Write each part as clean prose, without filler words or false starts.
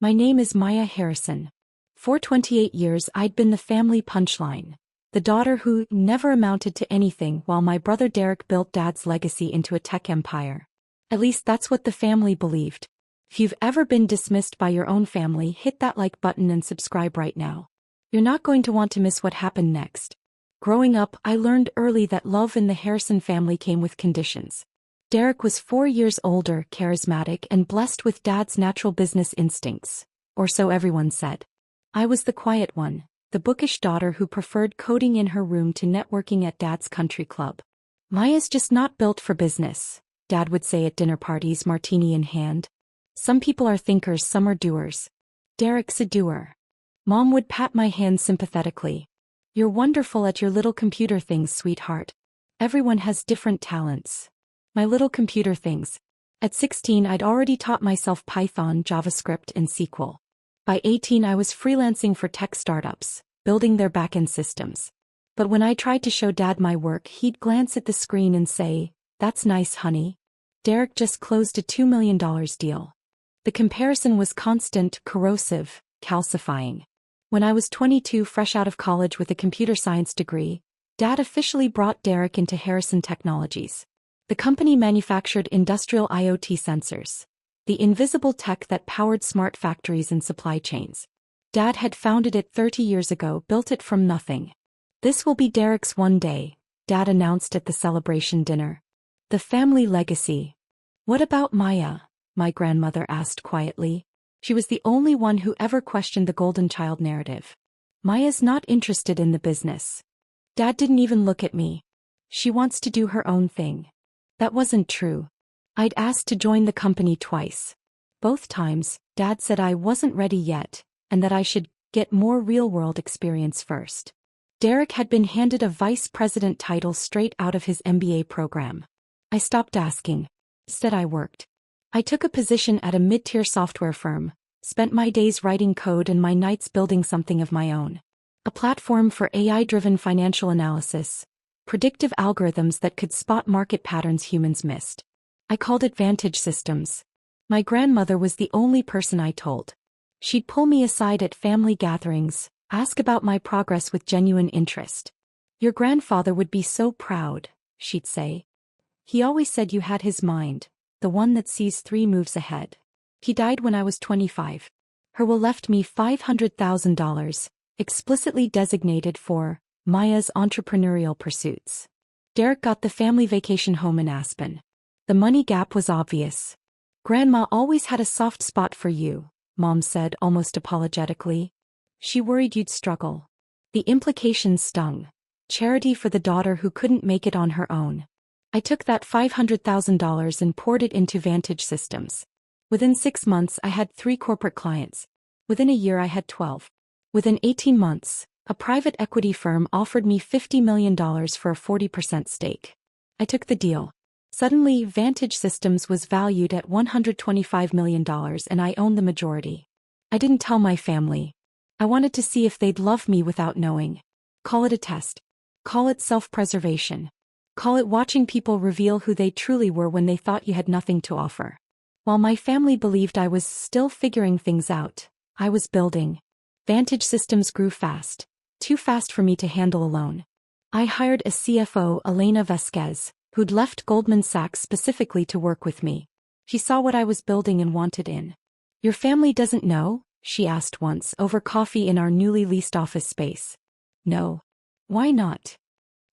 My name is Maya Harrison. For 28 years I'd been the family punchline. The daughter who never amounted to anything while my brother Derek built Dad's legacy into a tech empire. At least that's what the family believed. If you've ever been dismissed by your own family, hit that like button and subscribe right now. You're not going to want to miss what happened next. Growing up, I learned early that love in the Harrison family came with conditions. Derek was 4 years older, charismatic, and blessed with Dad's natural business instincts, or so everyone said. I was the quiet one, the bookish daughter who preferred coding in her room to networking at Dad's country club. Maya's just not built for business, Dad would say at dinner parties, martini in hand. Some people are thinkers, some are doers. Derek's a doer. Mom would pat my hand sympathetically. You're wonderful at your little computer things, sweetheart. Everyone has different talents. My little computer things. At 16 I'd already taught myself Python, JavaScript, and SQL. By 18 I was freelancing for tech startups, building their backend systems. But when I tried to show Dad my work, he'd glance at the screen and say, "That's nice, honey. Derek just closed a $2 million deal." The comparison was constant, corrosive, calcifying. When I was 22, fresh out of college with a computer science degree, Dad officially brought Derek into Harrison Technologies. The company manufactured industrial IoT sensors, the invisible tech that powered smart factories and supply chains. Dad had founded it 30 years ago, built it from nothing. "This will be Derek's one day," Dad announced at the celebration dinner. The family legacy. "What about Maya?" my grandmother asked quietly. She was the only one who ever questioned the golden child narrative. "Maya's not interested in the business. Dad didn't even look at me. She wants to do her own thing." That wasn't true. I'd asked to join the company twice. Both times, Dad said I wasn't ready yet, and that I should get more real-world experience first. Derek had been handed a vice president title straight out of his MBA program. I stopped asking. Instead I worked. I took a position at a mid-tier software firm, spent my days writing code and my nights building something of my own. A platform for AI-driven financial analysis, predictive algorithms that could spot market patterns humans missed. I called it Vantage Systems. My grandmother was the only person I told. She'd pull me aside at family gatherings, ask about my progress with genuine interest. "Your grandfather would be so proud," she'd say. "He always said you had his mind, the one that sees 3 moves ahead." He died when I was 25. Her will left me $500,000, explicitly designated for Maya's entrepreneurial pursuits. Derek got the family vacation home in Aspen. The money gap was obvious. "Grandma always had a soft spot for you," Mom said almost apologetically. She worried you'd struggle. The implications stung. Charity for the daughter who couldn't make it on her own. I took that $500,000 and poured it into Vantage Systems. Within 6 months I had 3 corporate clients. Within a year I had 12. Within 18 months, a private equity firm offered me $50 million for a 40% stake. I took the deal. Suddenly, Vantage Systems was valued at $125 million and I owned the majority. I didn't tell my family. I wanted to see if they'd love me without knowing. Call it a test. Call it self-preservation. Call it watching people reveal who they truly were when they thought you had nothing to offer. While my family believed I was still figuring things out, I was building. Vantage Systems grew fast. Too fast for me to handle alone. I hired a CFO, Elena Vasquez, who'd left Goldman Sachs specifically to work with me. She saw what I was building and wanted in. "Your family doesn't know?" she asked once over coffee in our newly leased office space. "No." "Why not?"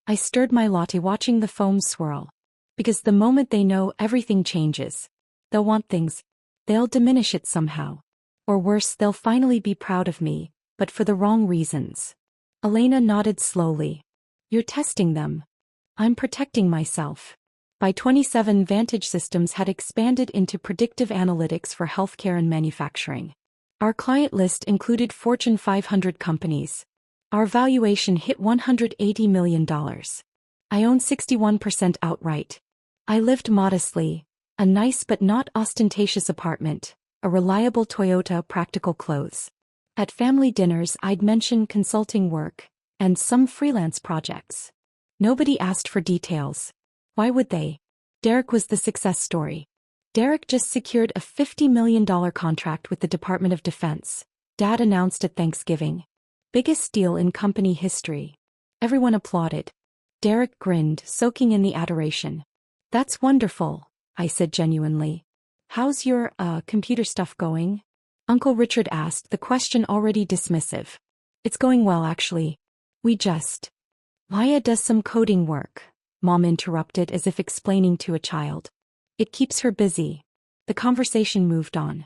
I stirred my latte, watching the foam swirl. "Because the moment they know, everything changes. They'll want things. They'll diminish it somehow. Or worse, they'll finally be proud of me, but for the wrong reasons." Elena nodded slowly. "You're testing them." "I'm protecting myself." By 27, Vantage Systems had expanded into predictive analytics for healthcare and manufacturing. Our client list included Fortune 500 companies. Our valuation hit $180 million. I owned 61% outright. I lived modestly, a nice but not ostentatious apartment, a reliable Toyota, practical clothes. At family dinners I'd mention consulting work, and some freelance projects. Nobody asked for details. Why would they? Derek was the success story. Derek just secured a $50 million contract with the Department of Defense, Dad announced at Thanksgiving. Biggest deal in company history. Everyone applauded. Derek grinned, soaking in the adoration. That's wonderful, I said genuinely. How's your, computer stuff going? Uncle Richard asked, the question already dismissive. It's going well, actually. Maya does some coding work, Mom interrupted as if explaining to a child. It keeps her busy. The conversation moved on.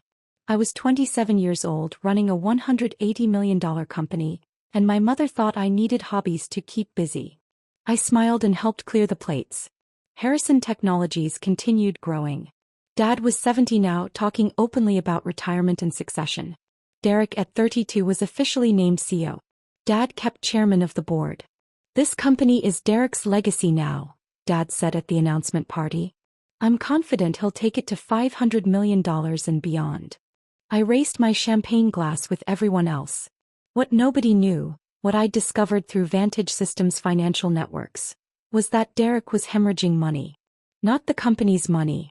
I was 27 years old, running a $180 million company, and my mother thought I needed hobbies to keep busy. I smiled and helped clear the plates. Harrison Technologies continued growing. Dad was 70 now, talking openly about retirement and succession. Derek at 32 was officially named CEO. Dad kept chairman of the board. This company is Derek's legacy now, Dad said at the announcement party. I'm confident he'll take it to $500 million and beyond. I raised my champagne glass with everyone else. What nobody knew, what I'd discovered through Vantage Systems financial networks, was that Derek was hemorrhaging money. Not the company's money.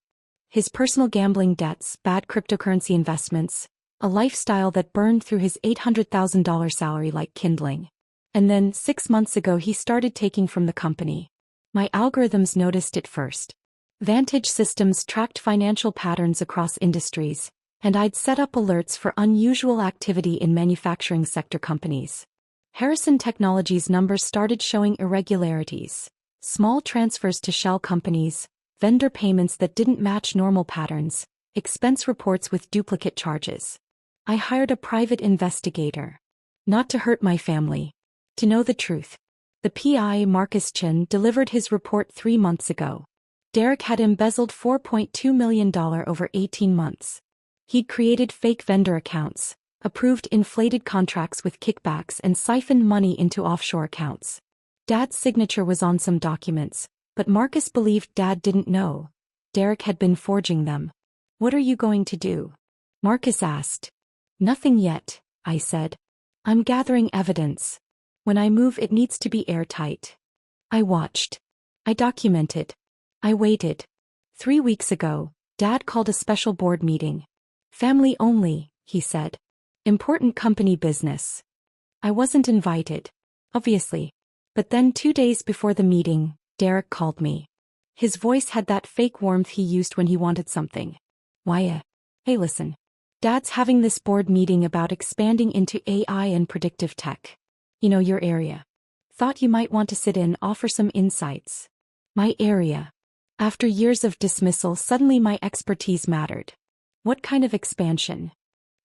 His personal gambling debts, bad cryptocurrency investments, a lifestyle that burned through his $800,000 salary like kindling. And then, 6 months ago he started taking from the company. My algorithms noticed it first. Vantage Systems tracked financial patterns across industries, and I'd set up alerts for unusual activity in manufacturing sector companies. Harrison Technologies' numbers started showing irregularities. Small transfers to shell companies, vendor payments that didn't match normal patterns, expense reports with duplicate charges. I hired a private investigator. Not to hurt my family. To know the truth. The PI, Marcus Chin, delivered his report 3 months ago. Derek had embezzled $4.2 million over 18 months. He'd created fake vendor accounts, approved inflated contracts with kickbacks and siphoned money into offshore accounts. Dad's signature was on some documents, but Marcus believed Dad didn't know. Derek had been forging them. What are you going to do? Marcus asked. Nothing yet, I said. I'm gathering evidence. When I move it needs to be airtight. I watched. I documented. I waited. 3 weeks ago, Dad called a special board meeting. Family only, he said. Important company business. I wasn't invited. Obviously. But then 2 days before the meeting, Derek called me. His voice had that fake warmth he used when he wanted something. Maya. Hey listen. Dad's having this board meeting about expanding into AI and predictive tech. You know, your area. Thought you might want to sit in, offer some insights. My area. After years of dismissal, suddenly my expertise mattered. What kind of expansion?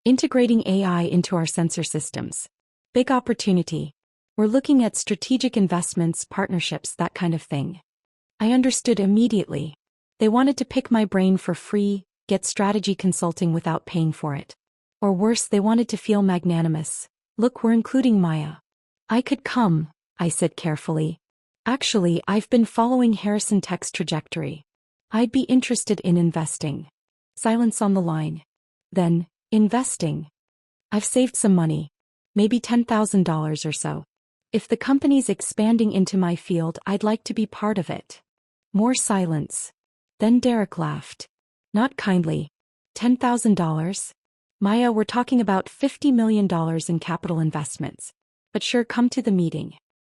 Integrating AI into our sensor systems. Big opportunity. We're looking at strategic investments, partnerships, that kind of thing. I understood immediately. They wanted to pick my brain for free, get strategy consulting without paying for it. Or worse, they wanted to feel magnanimous. Look, we're including Maya. I could come, I said carefully. Actually, I've been following Harrison Tech's trajectory. I'd be interested in investing. Silence on the line. Then, investing. I've saved some money. Maybe $10,000 or so. If the company's expanding into my field, I'd like to be part of it. More silence. Then Derek laughed. Not kindly. $10,000? Maya, we're talking about $50 million in capital investments. But sure, come to the meeting.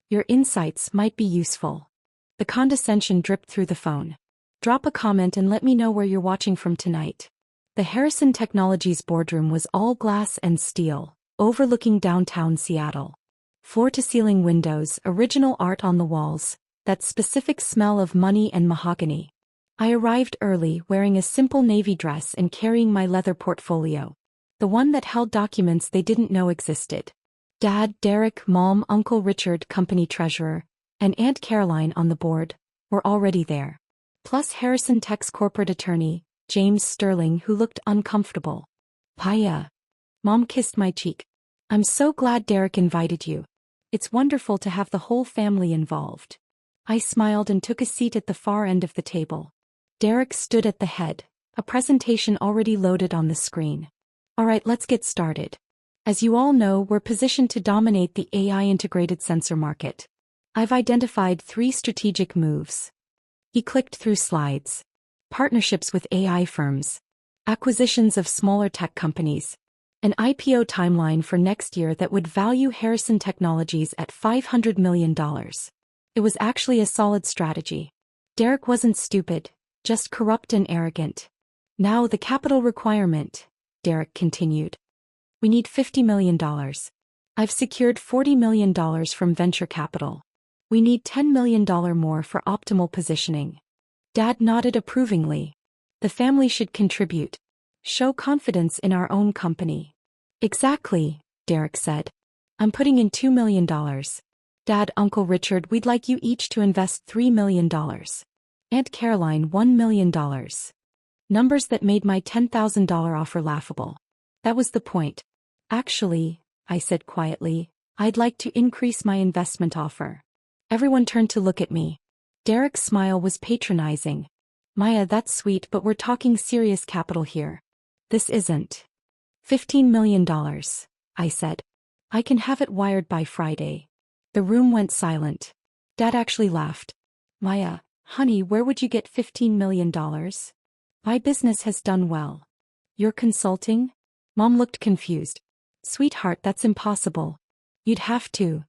Your insights might be useful. The condescension dripped through the phone. Drop a comment and let me know where you're watching from tonight. The Harrison Technologies boardroom was all glass and steel, overlooking downtown Seattle. Floor-to-ceiling windows, original art on the walls, that specific smell of money and mahogany. I arrived early, wearing a simple navy dress and carrying my leather portfolio. The one that held documents they didn't know existed. Dad, Derek, Mom, Uncle Richard, company treasurer, and Aunt Caroline on the board, were already there. Plus Harrison Tech's corporate attorney, James Sterling, who looked uncomfortable. Paya. Mom kissed my cheek. I'm so glad Derek invited you. It's wonderful to have the whole family involved. I smiled and took a seat at the far end of the table. Derek stood at the head, a presentation already loaded on the screen. All right, let's get started. As you all know, we're positioned to dominate the AI-integrated sensor market. I've identified 3 strategic moves. He clicked through slides. partnerships with AI firms, acquisitions of smaller tech companies, an IPO timeline for next year that would value Harrison Technologies at $500 million. It was actually a solid strategy. Derek wasn't stupid, just corrupt and arrogant. Now the capital requirement, Derek continued. We need $50 million. I've secured $40 million from venture capital. We need $10 million more for optimal positioning. Dad nodded approvingly. The family should contribute. Show confidence in our own company. Exactly, Derek said. I'm putting in $2 million. Dad, Uncle Richard, we'd like you each to invest $3 million. Aunt Caroline, $1 million. Numbers that made my $10,000 offer laughable. That was the point. Actually, I said quietly, I'd like to increase my investment offer. Everyone turned to look at me. Derek's smile was patronizing. Maya, that's sweet, but we're talking serious capital here. This isn't. $15 million, I said. I can have it wired by Friday. The room went silent. Dad actually laughed. Maya, honey, where would you get $15 million? My business has done well. You're consulting? Mom looked confused. Sweetheart, that's impossible. You'd have to.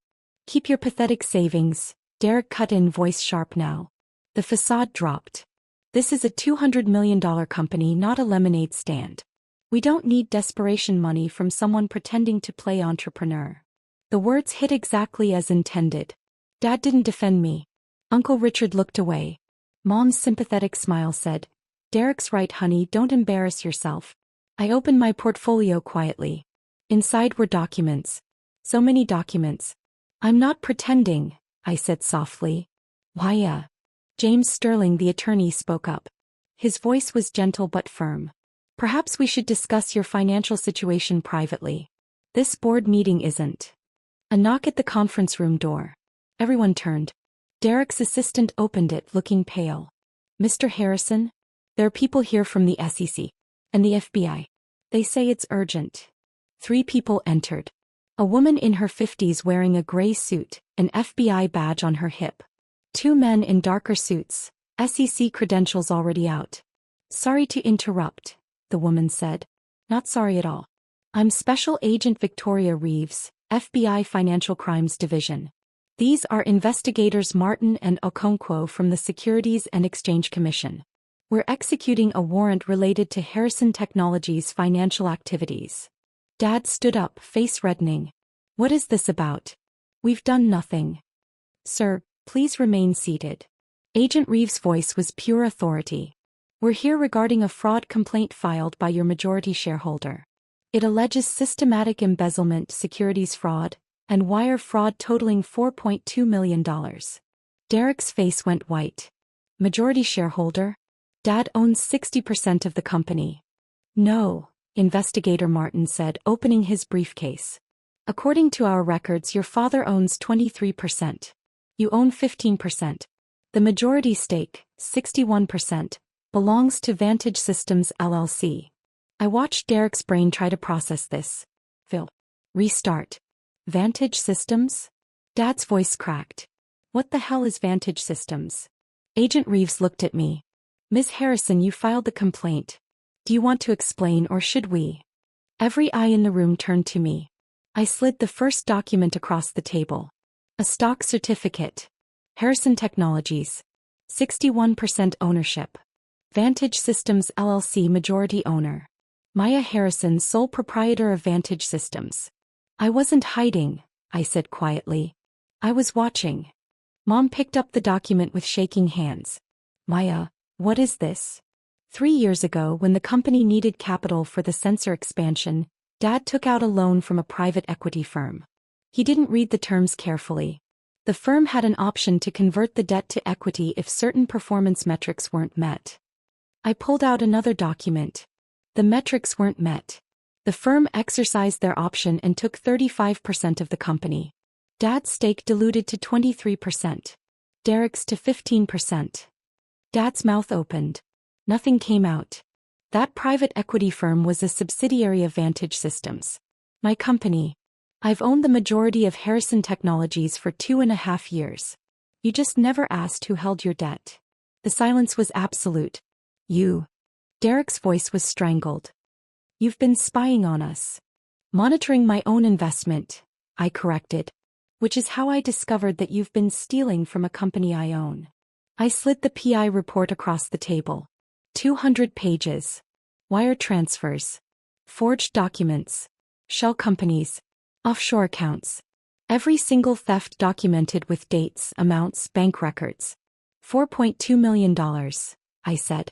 Keep your pathetic savings, Derek cut in, voice sharp now. The facade dropped. This is a $200 million company, not a lemonade stand. We don't need desperation money from someone pretending to play entrepreneur. The words hit exactly as intended. Dad didn't defend me. Uncle Richard looked away. Mom's sympathetic smile said, Derek's right, honey, don't embarrass yourself. I opened my portfolio quietly. Inside were documents. So many documents. I'm not pretending, I said softly. Why, James Sterling, the attorney, spoke up. His voice was gentle but firm. Perhaps we should discuss your financial situation privately. This board meeting isn't. A knock at the conference room door. Everyone turned. Derek's assistant opened it, looking pale. Mr. Harrison? There are people here from the SEC and the FBI. They say it's urgent. 3 people entered. A woman in her 50s wearing a gray suit, an FBI badge on her hip. 2 men in darker suits, SEC credentials already out. Sorry to interrupt, the woman said. Not sorry at all. I'm Special Agent Victoria Reeves, FBI Financial Crimes Division. These are investigators Martin and Okonkwo from the Securities and Exchange Commission. We're executing a warrant related to Harrison Technologies' financial activities. Dad stood up, face reddening. What is this about? We've done nothing. Sir, please remain seated. Agent Reeves' voice was pure authority. We're here regarding a fraud complaint filed by your majority shareholder. It alleges systematic embezzlement, securities fraud, and wire fraud totaling $4.2 million. Derek's face went white. Majority shareholder? Dad owns 60% of the company. No, Investigator Martin said, opening his briefcase. According to our records, your father owns 23%. You own 15%. The majority stake, 61%, belongs to Vantage Systems LLC. I watched Derek's brain try to process this. Phil. Restart. Vantage Systems? Dad's voice cracked. What the hell is Vantage Systems? Agent Reeves looked at me. Ms. Harrison, you filed the complaint. Do you want to explain or should we? Every eye in the room turned to me. I slid the first document across the table. A stock certificate. Harrison Technologies. 61% ownership. Vantage Systems LLC majority owner. Maya Harrison, sole proprietor of Vantage Systems. I wasn't hiding, I said quietly. I was watching. Mom picked up the document with shaking hands. Maya, what is this? 3 years ago, when the company needed capital for the sensor expansion, Dad took out a loan from a private equity firm. He didn't read the terms carefully. The firm had an option to convert the debt to equity if certain performance metrics weren't met. I pulled out another document. The metrics weren't met. The firm exercised their option and took 35% of the company. Dad's stake diluted to 23%. Derek's to 15%. Dad's mouth opened. Nothing came out. That private equity firm was a subsidiary of Vantage Systems. My company. I've owned the majority of Harrison Technologies for 2.5 years. You just never asked who held your debt. The silence was absolute. You. Derek's voice was strangled. You've been spying on us. Monitoring my own investment, I corrected. Which is how I discovered that you've been stealing from a company I own. I slid the PI report across the table. 200 pages. Wire transfers. Forged documents. Shell companies. Offshore accounts. Every single theft documented with dates, amounts, bank records. $4.2 million, I said.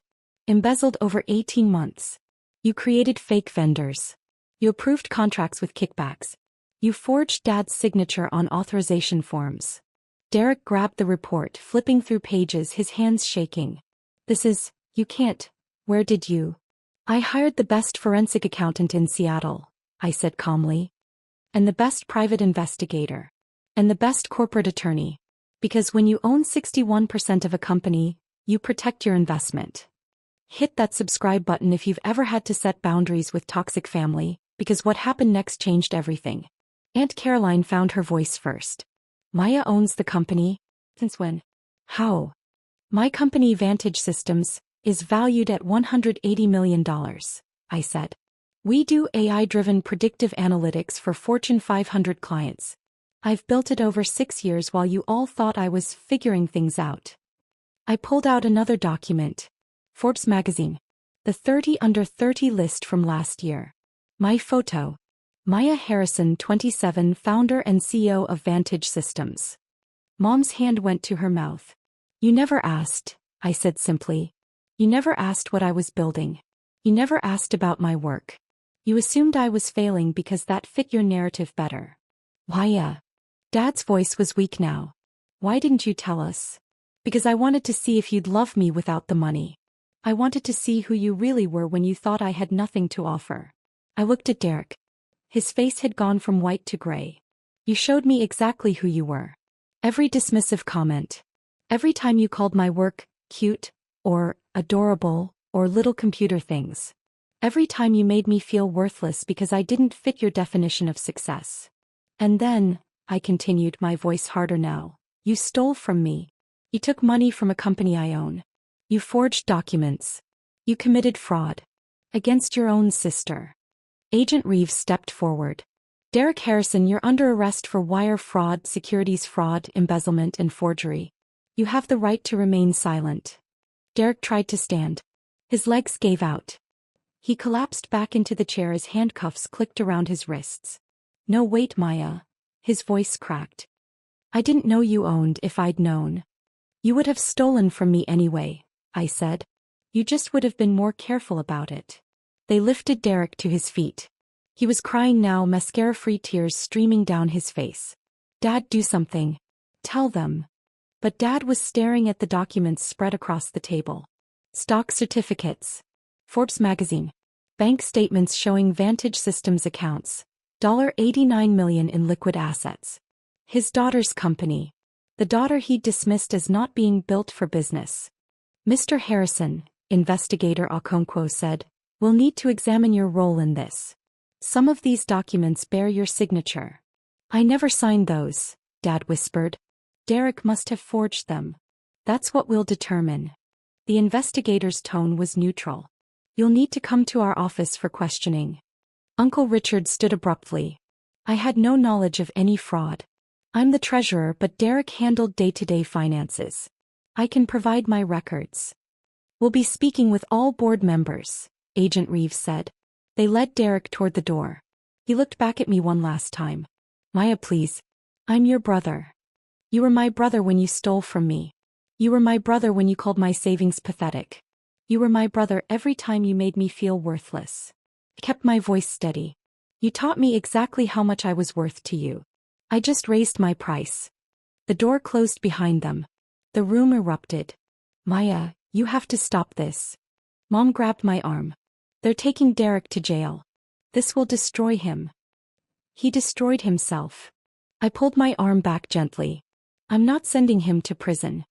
Embezzled over 18 months. You created fake vendors. You approved contracts with kickbacks. You forged Dad's signature on authorization forms. Derek grabbed the report, flipping through pages, his hands shaking. You can't. Where did you? I hired the best forensic accountant in Seattle, I said calmly. And the best private investigator. And the best corporate attorney. Because when you own 61% of a company, you protect your investment. Hit that subscribe button if you've ever had to set boundaries with toxic family, because what happened next changed everything. Aunt Caroline found her voice first. Maya owns the company? Since when? How? My company, Vantage Systems, is valued at $180 million, I said. We do AI-driven predictive analytics for Fortune 500 clients. I've built it over 6 years while you all thought I was figuring things out. I pulled out another document. Forbes magazine. The 30 under 30 list from last year. My photo. Maya Harrison, 27, founder and CEO of Vantage Systems. Mom's hand went to her mouth. You never asked, I said simply. You never asked what I was building. You never asked about my work. You assumed I was failing because that fit your narrative better. Why? Dad's voice was weak now. Why didn't you tell us? Because I wanted to see if you'd love me without the money. I wanted to see who you really were when you thought I had nothing to offer. I looked at Derek. His face had gone from white to gray. You showed me exactly who you were. Every dismissive comment. Every time you called my work cute, or adorable, or little computer things. Every time you made me feel worthless because I didn't fit your definition of success. And then, I continued, my voice harder now, you stole from me. You took money from a company I own. You forged documents. You committed fraud. Against your own sister. Agent Reeves stepped forward. Derek Harrison, you're under arrest for wire fraud, securities fraud, embezzlement, and forgery. You have the right to remain silent. Derek tried to stand. His legs gave out. He collapsed back into the chair as handcuffs clicked around his wrists. No, wait, Maya. His voice cracked. I didn't know you owned. If I'd known. You would have stolen from me anyway, I said. You just would have been more careful about it. They lifted Derek to his feet. He was crying now, mascara-free tears streaming down his face. Dad, do something. Tell them. But Dad was staring at the documents spread across the table. Stock certificates. Forbes magazine. Bank statements showing Vantage Systems accounts. $89 million in liquid assets. His daughter's company. The daughter he dismissed as not being built for business. Mr. Harrison, investigator Okonkwo said, we'll need to examine your role in this. Some of these documents bear your signature. I never signed those, Dad whispered. Derek must have forged them. That's what we'll determine. The investigator's tone was neutral. You'll need to come to our office for questioning. Uncle Richard stood abruptly. I had no knowledge of any fraud. I'm the treasurer, but Derek handled day-to-day finances. I can provide my records. We'll be speaking with all board members, Agent Reeves said. They led Derek toward the door. He looked back at me one last time. Maya, please. I'm your brother. You were my brother when you stole from me. You were my brother when you called my savings pathetic. You were my brother every time you made me feel worthless. I kept my voice steady. You taught me exactly how much I was worth to you. I just raised my price. The door closed behind them. The room erupted. Maya, you have to stop this. Mom grabbed my arm. They're taking Derek to jail. This will destroy him. He destroyed himself. I pulled my arm back gently. I'm not sending him to prison.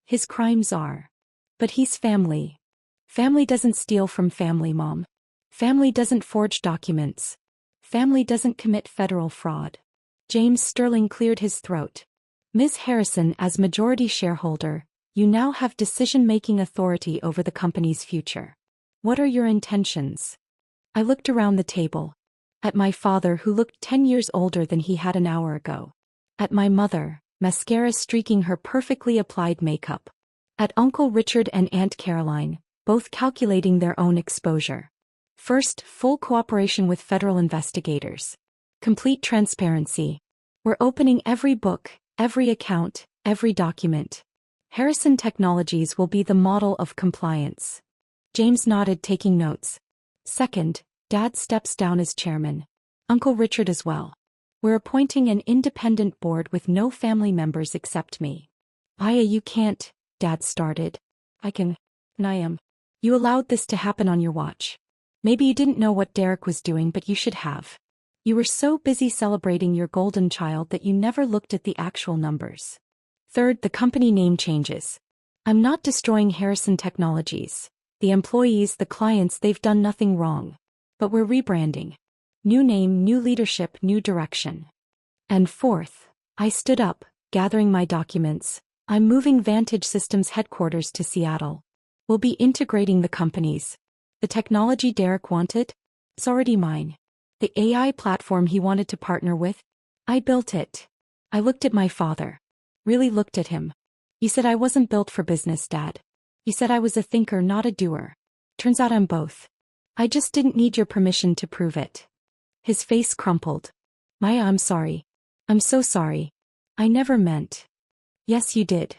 His crimes are. But he's family. Family doesn't steal from family, Mom. Family doesn't forge documents. Family doesn't commit federal fraud. James Sterling cleared his throat. Ms. Harrison, as majority shareholder, You now have decision-making authority over the company's future. What are your intentions? I looked around the table. At my father, who looked 10 years older than he had an hour ago. At my mother, mascara streaking her perfectly applied makeup. At Uncle Richard and Aunt Caroline, both calculating their own exposure. First, full cooperation with federal investigators. Complete transparency. We're opening every book, every account, every document. Harrison Technologies will be the model of compliance. James nodded, taking notes. Second, Dad steps down as chairman. Uncle Richard as well. We're appointing an independent board with no family members except me. Aya, you can't, Dad started. I can. I am. You allowed this to happen on your watch. Maybe you didn't know what Derek was doing, but you should have. You were so busy celebrating your golden child that you never looked at the actual numbers. Third, the company name changes. I'm not destroying Harrison Technologies. The employees, the clients, they've done nothing wrong. But we're rebranding. New name, new leadership, new direction. And fourth, I stood up, gathering my documents. I'm moving Vantage Systems headquarters to Seattle. We'll be integrating the companies. The technology Derek wanted? It's already mine. The AI platform he wanted to partner with? I built it. I looked at my father. Really looked at him. You said I wasn't built for business, Dad. You said I was a thinker, not a doer. Turns out I'm both. I just didn't need your permission to prove it. His face crumpled. Maya, I'm sorry. I'm so sorry. I never meant. Yes, you did.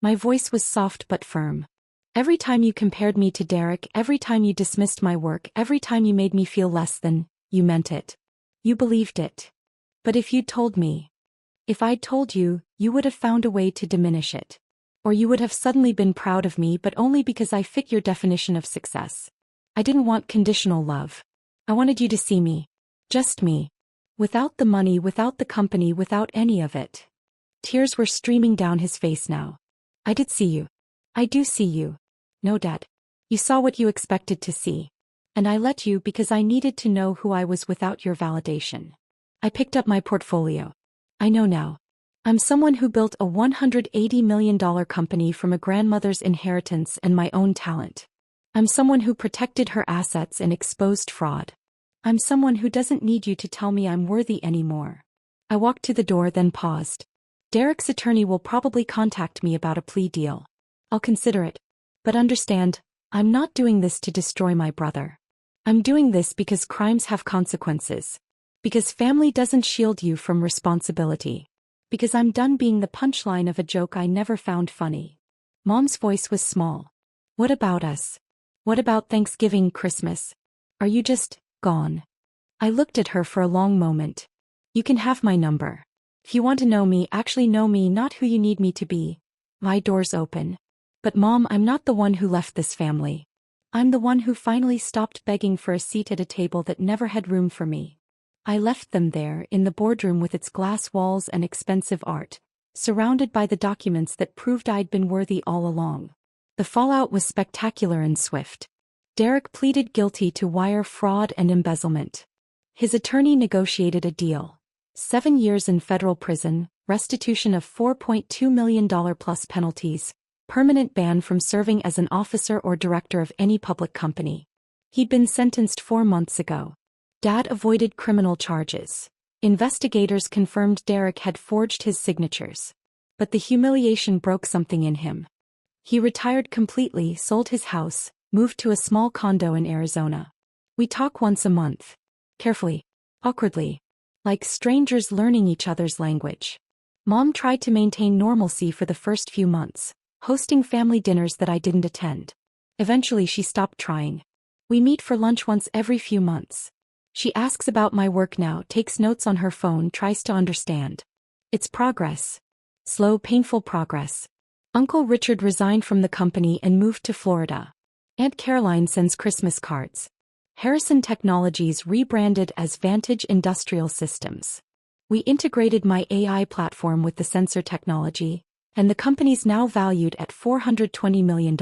My voice was soft but firm. Every time you compared me to Derek, every time you dismissed my work, every time you made me feel less than, you meant it. You believed it. But if you'd told me, if I'd told you, you would have found a way to diminish it. Or you would have suddenly been proud of me, but only because I fit your definition of success. I didn't want conditional love. I wanted you to see me. Just me. Without the money, without the company, without any of it. Tears were streaming down his face now. I did see you. I do see you. No, Dad. You saw what you expected to see. And I let you because I needed to know who I was without your validation. I picked up my portfolio. I know now. I'm someone who built a $180 million company from a grandmother's inheritance and my own talent. I'm someone who protected her assets and exposed fraud. I'm someone who doesn't need you to tell me I'm worthy anymore. I walked to the door, then paused. Derek's attorney will probably contact me about a plea deal. I'll consider it. But understand, I'm not doing this to destroy my brother. I'm doing this because crimes have consequences. Because family doesn't shield you from responsibility. Because I'm done being the punchline of a joke I never found funny. Mom's voice was small. What about us? What about Thanksgiving, Christmas? Are you just gone? I looked at her for a long moment. You can have my number. If you want to know me, actually know me, not who you need me to be. My door's open. But Mom, I'm not the one who left this family. I'm the one who finally stopped begging for a seat at a table that never had room for me. I left them there in the boardroom with its glass walls and expensive art, surrounded by the documents that proved I'd been worthy all along. The fallout was spectacular and swift. Derek pleaded guilty to wire fraud and embezzlement. His attorney negotiated a deal. 7 years in federal prison, restitution of $4.2 million plus penalties, permanent ban from serving as an officer or director of any public company. He'd been sentenced 4 months ago. Dad avoided criminal charges. Investigators confirmed Derek had forged his signatures. But the humiliation broke something in him. He retired completely, sold his house, moved to a small condo in Arizona. We talk once a month. Carefully. Awkwardly. Like strangers learning each other's language. Mom tried to maintain normalcy for the first few months, hosting family dinners that I didn't attend. Eventually she stopped trying. We meet for lunch once every few months. She asks about my work now, takes notes on her phone, tries to understand. It's progress. Slow, painful progress. Uncle Richard resigned from the company and moved to Florida. Aunt Caroline sends Christmas cards. Harrison Technologies rebranded as Vantage Industrial Systems. We integrated my AI platform with the sensor technology, and the company's now valued at $420 million.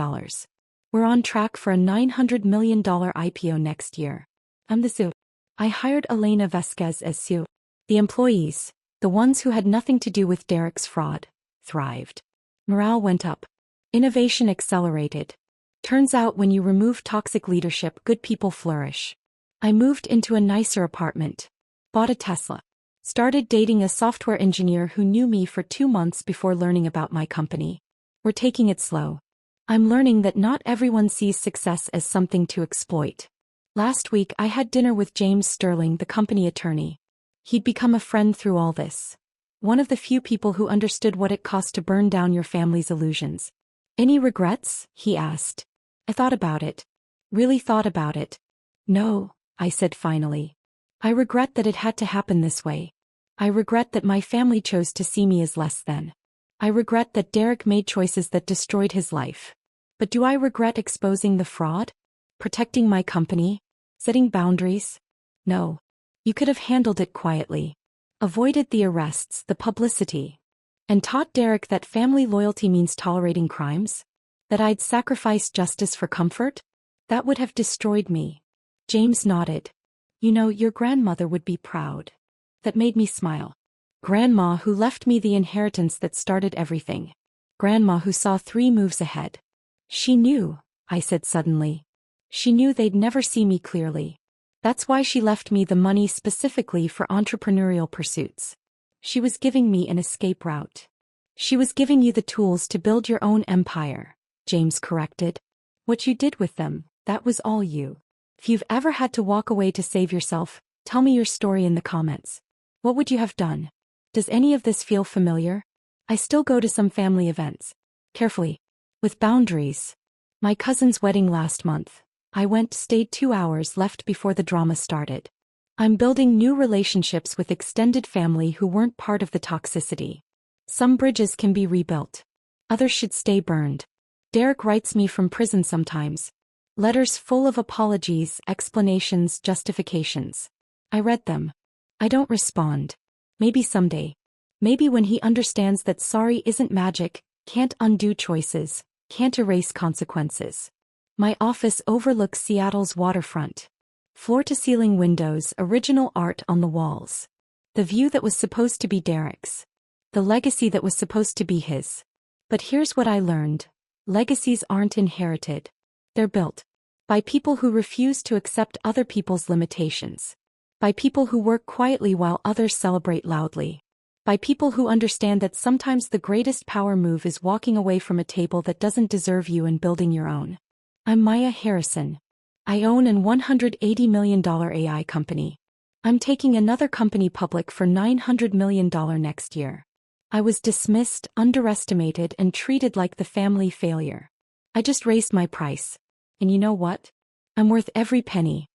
We're on track for a $900 million IPO next year. I'm the CEO. I hired Elena Vasquez as CEO. The employees, the ones who had nothing to do with Derek's fraud, thrived. Morale went up. Innovation accelerated. Turns out when you remove toxic leadership, good people flourish. I moved into a nicer apartment. Bought a Tesla. Started dating a software engineer who knew me for 2 months before learning about my company. We're taking it slow. I'm learning that not everyone sees success as something to exploit. Last week I had dinner with James Sterling, the company attorney. He'd become a friend through all this. One of the few people who understood what it cost to burn down your family's illusions. Any regrets? He asked. I thought about it. Really thought about it. No, I said finally. I regret that it had to happen this way. I regret that my family chose to see me as less than. I regret that Derek made choices that destroyed his life. But do I regret exposing the fraud? Protecting my company? Setting boundaries? No. You could have handled it quietly. Avoided the arrests, the publicity. And taught Derek that family loyalty means tolerating crimes? That I'd sacrifice justice for comfort? That would have destroyed me. James nodded. You know, your grandmother would be proud. That made me smile. Grandma who left me the inheritance that started everything. Grandma who saw 3 moves ahead. She knew, I said suddenly. She knew they'd never see me clearly. That's why she left me the money specifically for entrepreneurial pursuits. She was giving me an escape route. She was giving you the tools to build your own empire, James corrected. What you did with them, that was all you. If you've ever had to walk away to save yourself, tell me your story in the comments. What would you have done? Does any of this feel familiar? I still go to some family events. Carefully. With boundaries. My cousin's wedding last month. I went, stayed 2 hours, left before the drama started. I'm building new relationships with extended family who weren't part of the toxicity. Some bridges can be rebuilt. Others should stay burned. Derek writes me from prison sometimes. Letters full of apologies, explanations, justifications. I read them. I don't respond. Maybe someday. Maybe when he understands that sorry isn't magic, can't undo choices, can't erase consequences. My office overlooks Seattle's waterfront. Floor-to-ceiling windows, original art on the walls. The view that was supposed to be Derek's. The legacy that was supposed to be his. But here's what I learned. Legacies aren't inherited. They're built. By people who refuse to accept other people's limitations. By people who work quietly while others celebrate loudly. By people who understand that sometimes the greatest power move is walking away from a table that doesn't deserve you and building your own. I'm Maya Harrison. I own an $180 million AI company. I'm taking another company public for $900 million next year. I was dismissed, underestimated, and treated like the family failure. I just raised my price. And you know what? I'm worth every penny.